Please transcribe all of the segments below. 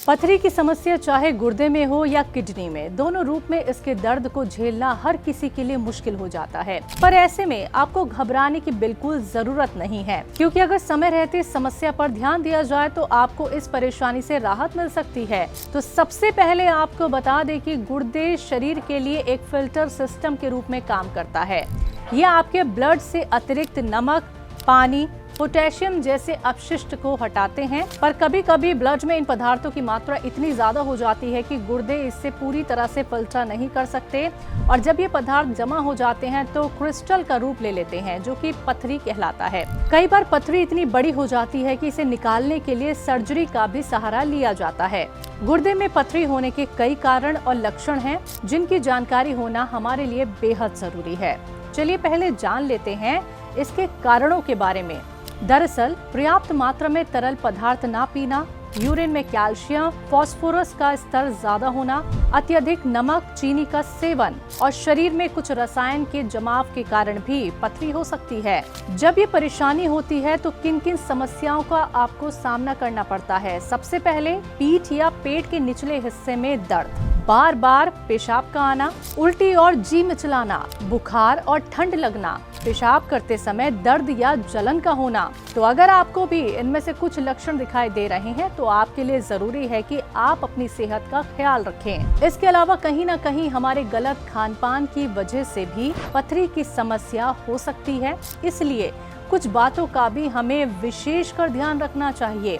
पथरी की समस्या चाहे गुर्दे में हो या किडनी में, दोनों रूप में इसके दर्द को झेलना हर किसी के लिए मुश्किल हो जाता है। पर ऐसे में आपको घबराने की बिल्कुल जरूरत नहीं है, क्योंकि अगर समय रहते इस समस्या पर ध्यान दिया जाए तो आपको इस परेशानी से राहत मिल सकती है। तो सबसे पहले आपको बता दें कि गुर्दे शरीर के लिए एक फिल्टर सिस्टम के रूप में काम करता है। यह आपके ब्लड से अतिरिक्त नमक, पानी, पोटेशियम जैसे अपशिष्ट को हटाते हैं। पर कभी कभी ब्लड में इन पदार्थों की मात्रा इतनी ज्यादा हो जाती है कि गुर्दे इससे पूरी तरह से फिल्टर नहीं कर सकते, और जब ये पदार्थ जमा हो जाते हैं तो क्रिस्टल का रूप ले लेते हैं, जो कि पथरी कहलाता है। कई बार पथरी इतनी बड़ी हो जाती है कि इसे निकालने के लिए सर्जरी का भी सहारा लिया जाता है। गुर्दे में पथरी होने के कई कारण और लक्षण हैं, जिनकी जानकारी होना हमारे लिए बेहद जरूरी है। चलिए पहले जान लेते हैं इसके कारणों के बारे में। दरअसल पर्याप्त मात्रा में तरल पदार्थ ना पीना, यूरिन में कैल्शियम, फास्फोरस का स्तर ज्यादा होना, अत्यधिक नमक, चीनी का सेवन और शरीर में कुछ रसायन के जमाव के कारण भी पथरी हो सकती है। जब ये परेशानी होती है तो किन किन समस्याओं का आपको सामना करना पड़ता है? सबसे पहले पीठ या पेट के निचले हिस्से में दर्द, बार बार पेशाब का आना, उल्टी और जी मिचलाना, बुखार और ठंड लगना, पेशाब करते समय दर्द या जलन का होना। तो अगर आपको भी इनमें से कुछ लक्षण दिखाई दे रहे हैं तो आपके लिए जरूरी है कि आप अपनी सेहत का ख्याल रखें। इसके अलावा कहीं ना कहीं हमारे गलत खान पान की वजह से भी पथरी की समस्या हो सकती है, इसलिए कुछ बातों का भी हमें विशेषकर ध्यान रखना चाहिए।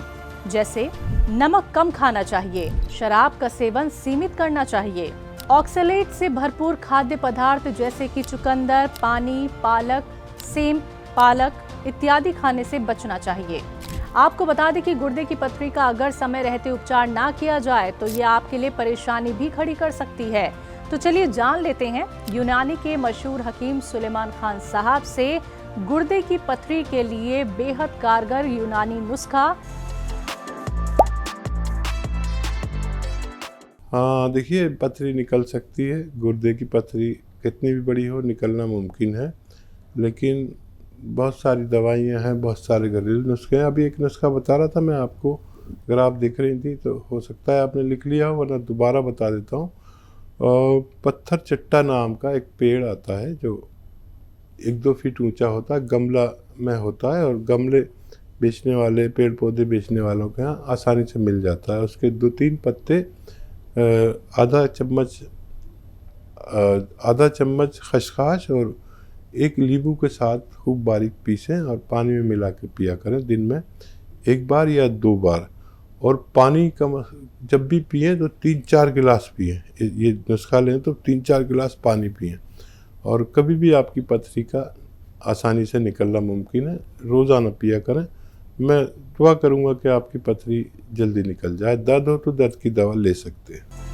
जैसे नमक कम खाना चाहिए, शराब का सेवन सीमित करना चाहिए, ऑक्सलेट से भरपूर खाद्य पदार्थ जैसे कि चुकंदर, पानी, पालक, सेम, पालक इत्यादि खाने से बचना चाहिए। आपको बता दें कि गुर्दे की पथरी का अगर समय रहते उपचार ना किया जाए तो ये आपके लिए परेशानी भी खड़ी कर सकती है। तो चलिए जान लेते हैं यूनानी के मशहूर हकीम सुलेमान खान साहब से गुर्दे की पथरी के लिए बेहद कारगर यूनानी नुस्खा। हाँ देखिए, पथरी निकल सकती है। गुर्दे की पथरी कितनी भी बड़ी हो निकलना मुमकिन है, लेकिन बहुत सारी दवाइयाँ हैं, बहुत सारे घरेलू नुस्खे हैं। अभी एक नुस्खा बता रहा था मैं आपको, अगर आप देख रही थी तो हो सकता है आपने लिख लिया हो, वरना दोबारा बता देता हूँ। पत्थर चट्टा नाम का एक पेड़ आता है जो 1-2 फीट ऊंचा होता है, गमला में होता है, और गमले बेचने वाले, पेड़ पौधे बेचने वालों के यहाँ आसानी से मिल जाता है। उसके 2-3 पत्ते आधा चम्मच खसखस और 1 नींबू के साथ खूब बारीक पीसें और पानी में मिला के पिया करें, दिन में 1 बार या 2 बार। और पानी कम जब भी पिएं तो 3-4 गिलास पिएं। ये नुस्खा लें तो 3-4 गिलास पानी पिएं, और कभी भी आपकी पथरी का आसानी से निकलना मुमकिन है। रोज़ाना पिया करें। मैं दुआ करूंगा कि आपकी पथरी जल्दी निकल जाए। दर्द हो तो दर्द की दवा ले सकते हैं।